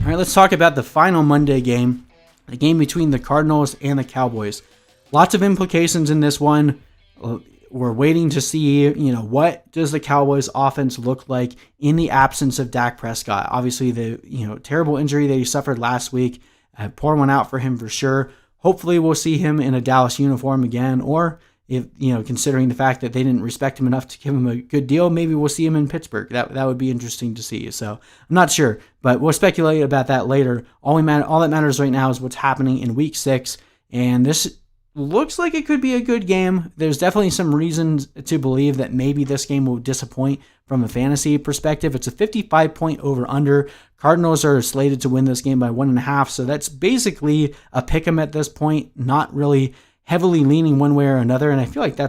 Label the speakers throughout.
Speaker 1: All right, let's talk about the final Monday game, the game between the Cardinals and the Cowboys. Lots of implications in this one. We're waiting to see, what does the Cowboys offense look like in the absence of Dak Prescott? Obviously, the, terrible injury that he suffered last week, pour one out for him for sure. Hopefully we'll see him in a Dallas uniform again, or if, considering the fact that they didn't respect him enough to give him a good deal, maybe we'll see him in Pittsburgh. That would be interesting to see. So I'm not sure, but we'll speculate about that later. All that matters right now is what's happening in week 6. And this looks like it could be a good game. There's definitely some reasons to believe that maybe this game will disappoint from a fantasy perspective. It's a 55-point over-under. Cardinals are slated to win this game by 1.5, so that's basically a pick 'em at this point, not really heavily leaning one way or another, and I feel like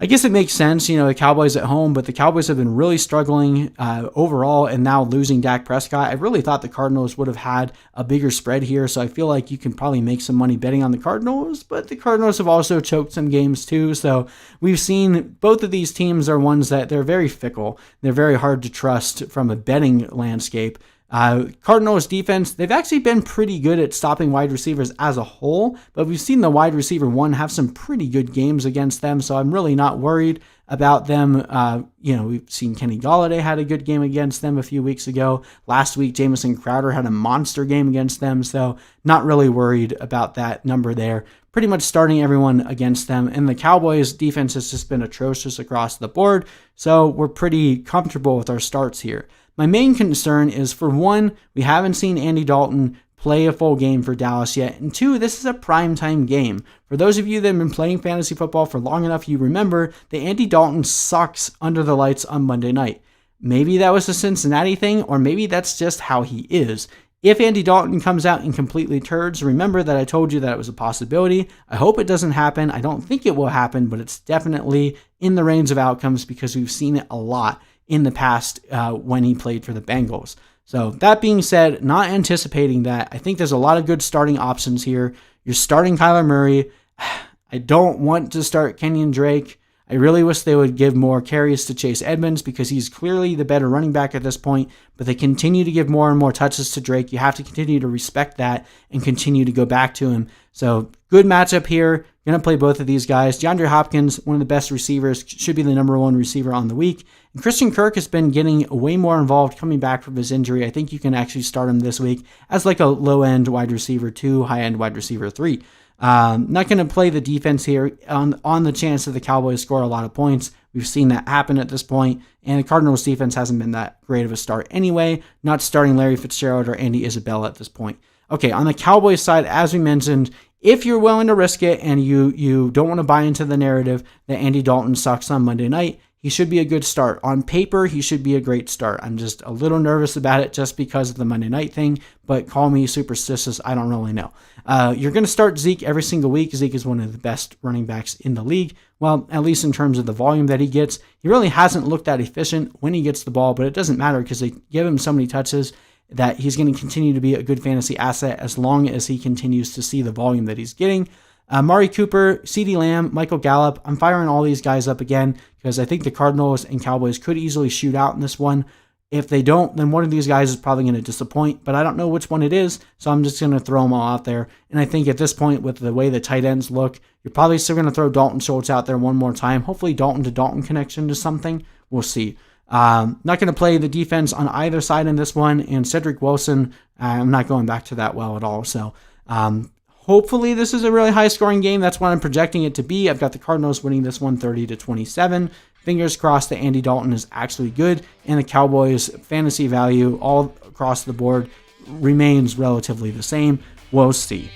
Speaker 1: I guess it makes sense, the Cowboys at home, but the Cowboys have been really struggling overall, and now losing Dak Prescott. I really thought the Cardinals would have had a bigger spread here, so I feel like you can probably make some money betting on the Cardinals, but the Cardinals have also choked some games too, so we've seen both of these teams are ones that they're very fickle. They're very hard to trust from a betting landscape. Cardinals defense, they've actually been pretty good at stopping wide receivers as a whole, but we've seen the wide receiver one have some pretty good games against them, so I'm really not worried about them. We've seen Kenny Galladay had a good game against them a few weeks ago. Last week, Jamison Crowder had a monster game against them, so not really worried about that number there. Pretty much starting everyone against them, and the Cowboys defense has just been atrocious across the board, so we're pretty comfortable with our starts here. My main concern is, for one, we haven't seen Andy Dalton play a full game for Dallas yet, and two, this is a primetime game. For those of you that have been playing fantasy football for long enough, you remember that Andy Dalton sucks under the lights on Monday night. Maybe that was a Cincinnati thing, or maybe that's just how he is. If Andy Dalton comes out and completely turds, remember that I told you that it was a possibility. I hope it doesn't happen. I don't think it will happen, but it's definitely in the range of outcomes because we've seen it a lot in the past when he played for the Bengals. So that being said, not anticipating that, I think there's a lot of good starting options here. You're starting Kyler Murray. I don't want to start Kenyan Drake. I really wish they would give more carries to Chase Edmonds because he's clearly the better running back at this point, but they continue to give more and more touches to Drake. You have to continue to respect that and continue to go back to him. So good matchup here. Going to play both of these guys. Deandre Hopkins, one of the best receivers, should be the number one receiver on the week. And Christian Kirk has been getting way more involved coming back from his injury. I think you can actually start him this week as like a low-end wide receiver 2, high-end wide receiver 3. Not going to play the defense here on the chance that the Cowboys score a lot of points. We've seen that happen at this point, and the Cardinals defense hasn't been that great of a start anyway. Not starting Larry Fitzgerald or Andy Isabella at this point. Okay, on the Cowboys side, as we mentioned, if you're willing to risk it and you don't want to buy into the narrative that Andy Dalton sucks on Monday night, he should be a good start. On paper, he should be a great start. I'm just a little nervous about it just because of the Monday night thing, but call me superstitious. I don't really know. You're going to start Zeke every single week. Zeke is one of the best running backs in the league. Well, at least in terms of the volume that he gets. He really hasn't looked that efficient when he gets the ball, but it doesn't matter because they give him so many touches that he's going to continue to be a good fantasy asset as long as he continues to see the volume that he's getting. Amari Cooper, CeeDee Lamb, Michael Gallup. I'm firing all these guys up again because I think the Cardinals and Cowboys could easily shoot out in this one. If they don't, then one of these guys is probably going to disappoint, but I don't know which one it is, so I'm just going to throw them all out there. And I think at this point, with the way the tight ends look, you're probably still going to throw Dalton Schultz out there one more time. Hopefully Dalton to Dalton connection to something. We'll see. Not going to play the defense on either side in this one, and Cedrick Wilson, I'm not going back to that well at all. So hopefully this is a really high-scoring game. That's what I'm projecting it to be. I've got the Cardinals winning this one 30-27. Fingers crossed that Andy Dalton is actually good, and the Cowboys' fantasy value all across the board remains relatively the same. We'll see.